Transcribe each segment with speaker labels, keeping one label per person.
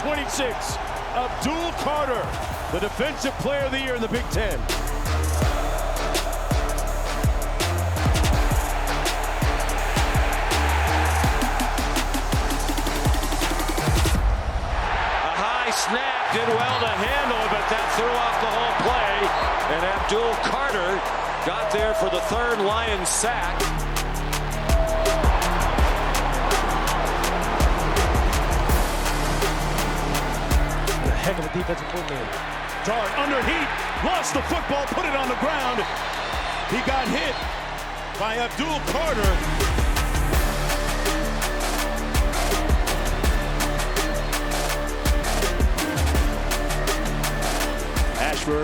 Speaker 1: 26, Abdul Carter, the Defensive Player of the Year in the Big Ten.
Speaker 2: Snap, did well to handle it, but that threw off the whole play. And Abdul Carter got there for the third Lions sack.
Speaker 3: A heck of a defensive movement.
Speaker 1: Dart under heat, lost the football, put it on the ground. He got hit by Abdul Carter.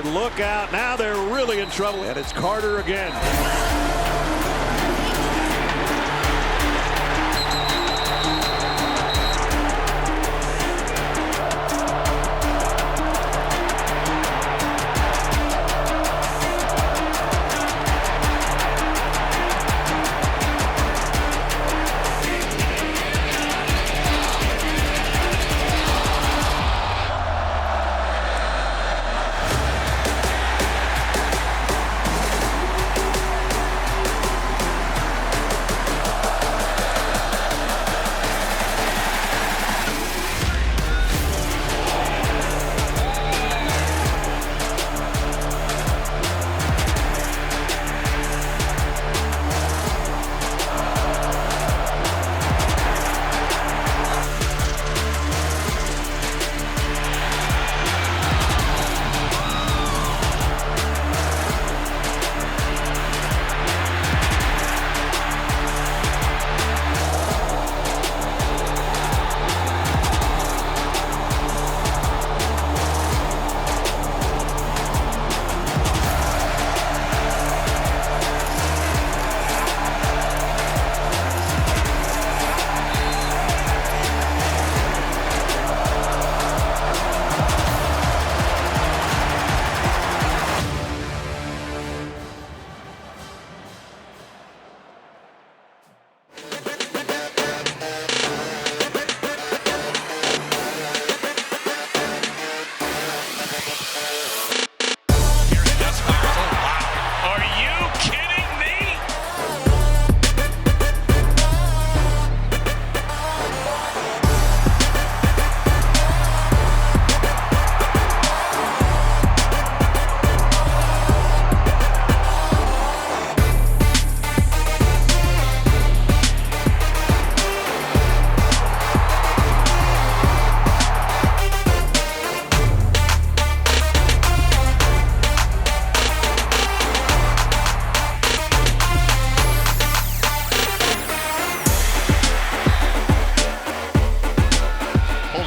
Speaker 1: Look out, now they're really in trouble, and it's Carter again.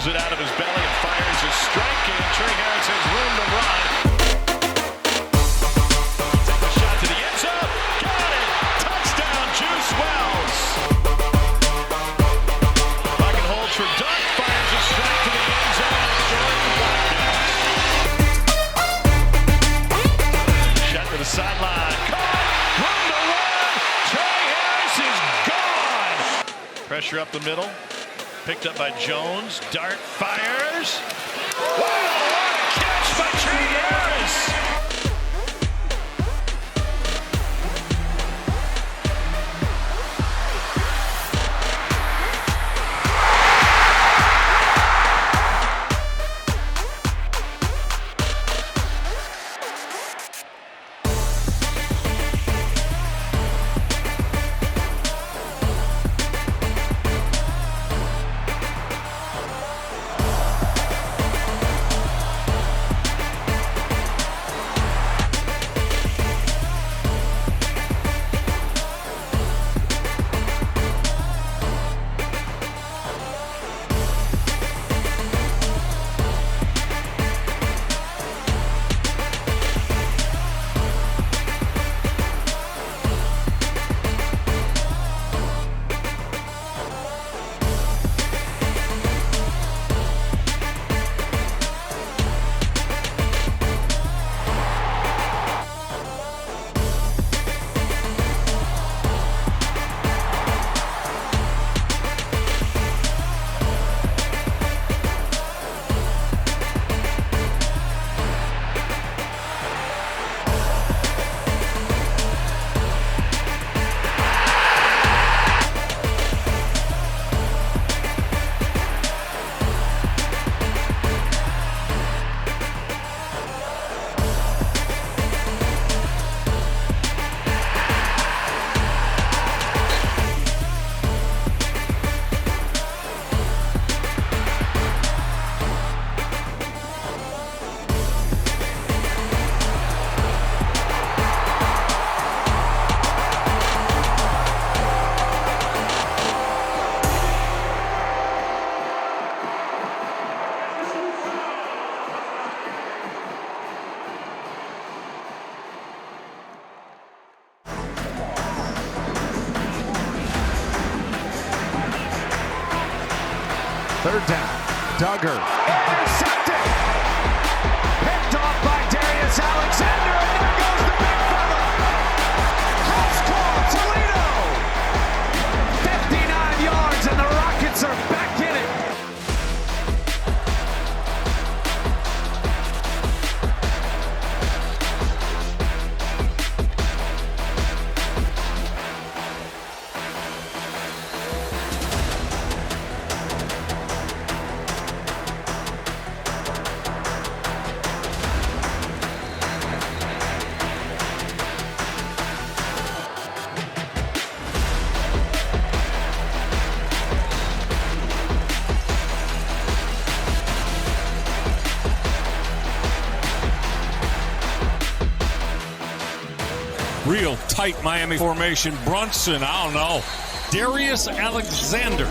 Speaker 4: It out of his belly and fires his strike, and Trey Harris has room to run. Take the shot to the end zone. Got it! Touchdown, Juice Wells. Lock and hold for Dunk. Fires a strike to the end zone. Jordan shot to the sideline. Caught! Room to run! Trey Harris is gone! Pressure up the middle. Picked up by Jones. Dart fires. Wow, what a catch by Trey Harris!
Speaker 5: Third down. Duggar. Intercepted. Picked off by Darius Alexander. And there goes the big fella. Cross call. Toledo. 59 yards and the Rockets are back in it.
Speaker 6: Real tight Miami formation. Brunson, I don't know. Darius Alexander.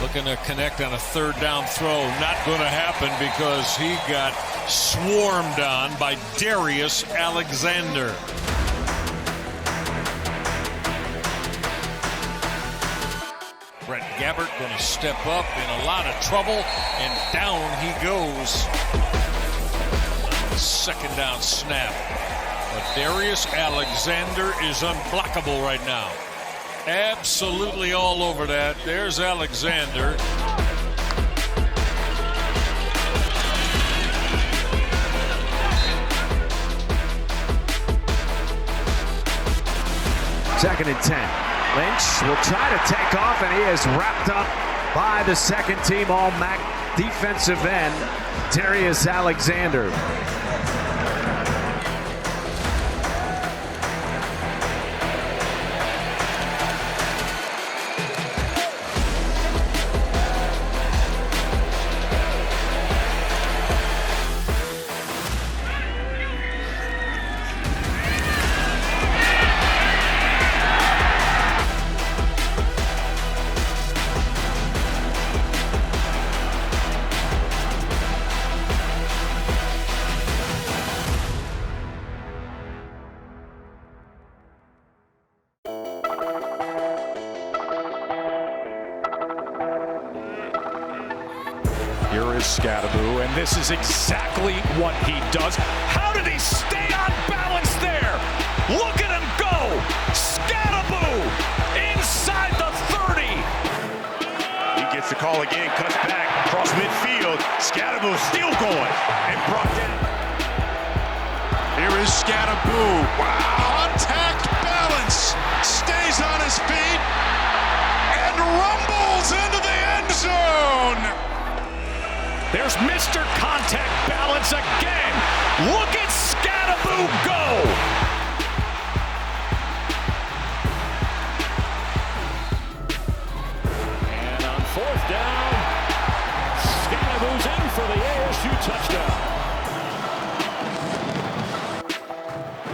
Speaker 6: Looking to connect on a third down throw. Not going to happen because he got swarmed on by Darius Alexander. Brett Gabbert going to step up in a lot of trouble, and down he goes. Second down snap. But Darius Alexander is unblockable right now. Absolutely all over that. There's Alexander.
Speaker 5: Second and 10. Lynch will try to take off, and he is wrapped up by the second team All-MAC defensive end, Darius Alexander.
Speaker 7: Here is Scataboo, and this is exactly what he does. How did he stay on balance there? Look at him go! Scataboo inside the 30.
Speaker 1: He gets the call again, cuts back across midfield. Scataboo still going and brought down.
Speaker 4: Here is Scataboo. Wow. Contact balance. Stays on his feet and rumbles into the end zone.
Speaker 7: There's Mr. Contact Balance again. Look at Scataboo go. And on fourth down, Scataboo's in for the ASU touchdown.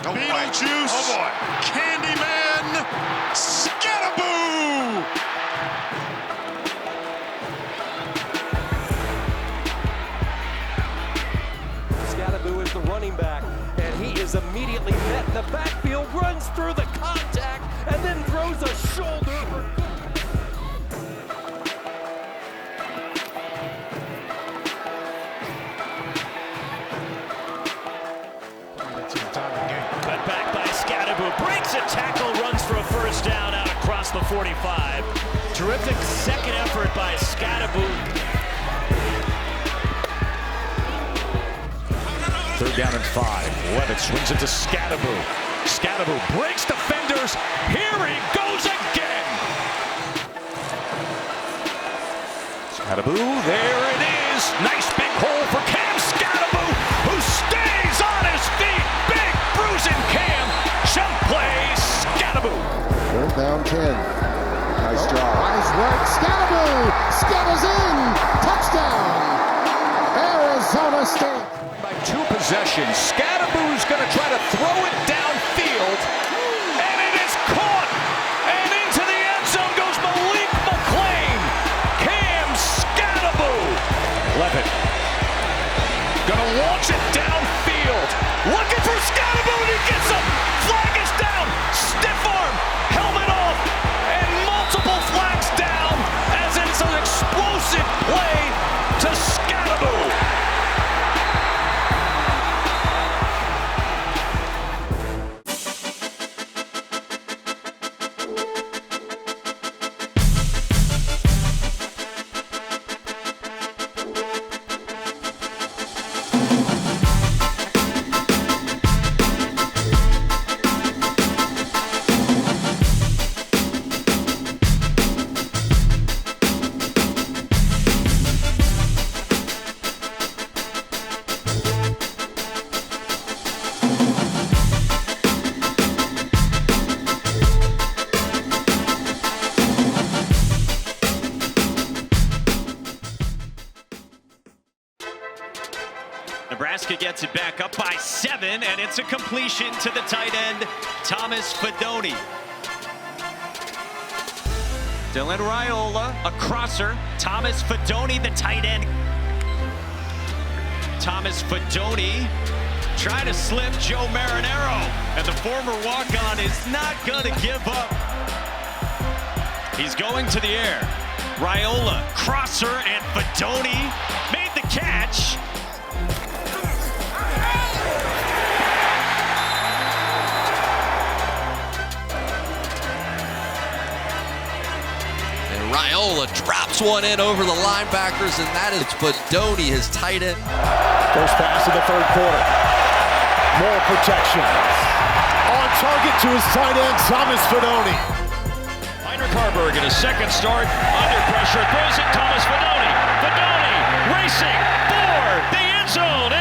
Speaker 4: Beetlejuice. Oh boy. Candyman. Scataboo.
Speaker 8: Scataboo is the running back, and he is immediately met in the backfield, runs through the contact, and then throws a shoulder for
Speaker 7: Cut back by Scataboo, breaks a tackle, runs for a first down out across the 45. Terrific second effort by Scataboo. Third down and 5. Levitt swings it to Scataboo. Scataboo breaks defenders. Here he goes again. Scataboo, there it is. Nice big hole for Cam Scataboo, who stays on his feet. Big bruising Cam. Jump play, Scataboo.
Speaker 9: Third down 10. Nice job. Nice work. Scataboo. Scatters in. Touchdown. Arizona State.
Speaker 7: By 2 possessions, Scataboo's going to try to throw it downfield, and it is caught, and into the end zone goes Malik McClain. Cam Scataboo. Levitt going to launch it downfield, looking for Scataboo, and he gets him. Flag is down, stiff arm, helmet off,
Speaker 10: Nebraska gets it back up by 7, and it's a completion to the tight end, Thomas Fedoni. Dylan Raiola, a crosser. Thomas Fedoni, the tight end. Thomas Fedoni trying to slip Joe Marinero, and the former walk-on is not going to give up. He's going to the air. Raiola, crosser, and Fedoni made the catch.
Speaker 11: And Raiola drops one in over the linebackers, and that is Fedoni, his tight end.
Speaker 5: First pass of the third quarter. More protection. On target to his tight end, Thomas Fedoni.
Speaker 4: Carberg in a second start, under pressure, throws it, Thomas Fedoni. Fedoni racing for the end zone,